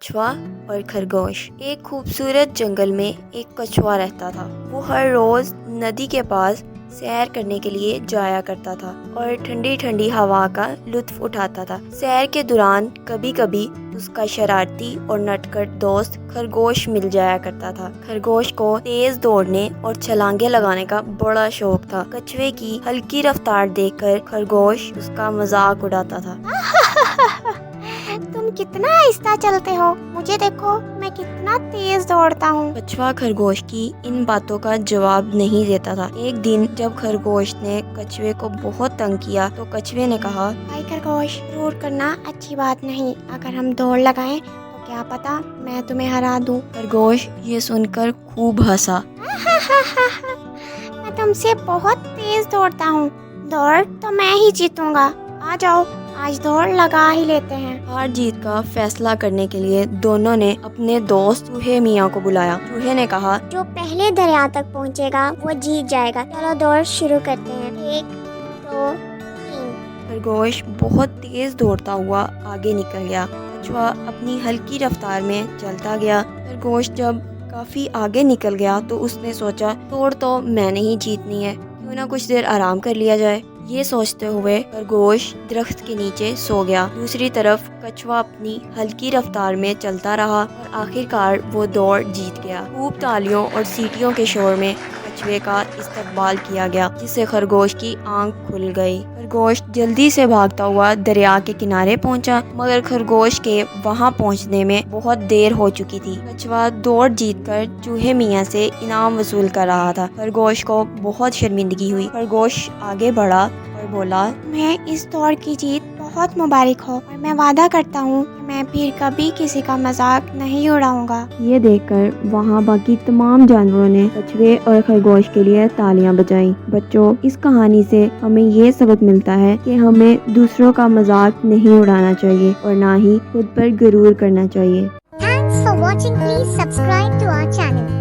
कछुआ और खरगोश। एक खूबसूरत जंगल में एक कछुआ रहता था। वो हर रोज नदी के पास सैर करने के लिए जाया करता था और ठंडी ठंडी हवा का लुत्फ उठाता था। सैर के दौरान कभी कभी उसका शरारती और नटखट दोस्त खरगोश मिल जाया करता था। खरगोश को तेज दौड़ने और छलांगे लगाने का बड़ा शौक था। कछुए की हल्की रफ्तार देखकर खरगोश उसका मजाक उड़ाता था। तुम कितना आहिस्ता चलते हो, मुझे देखो मैं कितना तेज दौड़ता हूँ। कछुआ खरगोश की इन बातों का जवाब नहीं देता था। एक दिन जब खरगोश ने कछुए को बहुत तंग किया तो कछुए ने कहा, भाई खरगोश, क्रूर करना अच्छी बात नहीं। अगर हम दौड़ लगाएं तो क्या पता मैं तुम्हें हरा दूं। खरगोश ये सुनकर खूब हंसा। मैं तुमसे बहुत तेज दौड़ता हूँ, दौड़ तो मैं ही जीतूंगा। आ जाओ, आज दौड़ लगा ही लेते हैं। हार जीत का फैसला करने के लिए दोनों ने अपने दोस्त चूहे मियाँ को बुलाया। चूहे ने कहा, जो पहले दरिया तक पहुँचेगा वो जीत जाएगा। चलो दौड़ शुरू करते हैं। 1 2 3। खरगोश बहुत तेज दौड़ता हुआ आगे निकल गया। कछुआ अपनी हल्की रफ्तार में चलता गया। खरगोश जब काफी आगे निकल गया तो उसने सोचा, दौड़ तो मैंने ही जीतनी है, क्यों ना कुछ देर आराम कर लिया जाए। ये सोचते हुए खरगोश दरख्त के नीचे सो गया। दूसरी तरफ कछुआ अपनी हल्की रफ्तार में चलता रहा और आखिरकार वो दौड़ जीत गया। खूब तालियों और सीटियों के शोर में कछुए का इस्तकबाल किया गया, जिससे खरगोश की आंख खुल गई। खरगोश जल्दी से भागता हुआ दरिया के किनारे पहुंचा, मगर खरगोश के वहां पहुंचने में बहुत देर हो चुकी थी। कछुआ दौड़ जीतकर चूहे मियाँ से इनाम वसूल कर रहा था। खरगोश को बहुत शर्मिंदगी हुई। खरगोश आगे बढ़ा और बोला, मैं इस दौड़ की जीत बहुत मुबारक हो और मैं वादा करता हूँ कि मैं फिर कभी किसी का मजाक नहीं उड़ाऊंगा। ये देखकर वहाँ बाकी तमाम जानवरों ने कछुए और खरगोश के लिए तालियां बजाईं। बच्चों, इस कहानी से हमें ये सबक मिलता है कि हमें दूसरों का मजाक नहीं उड़ाना चाहिए और ना ही खुद पर गुरूर करना चाहिए। Thanks for watching. Please subscribe to our channel.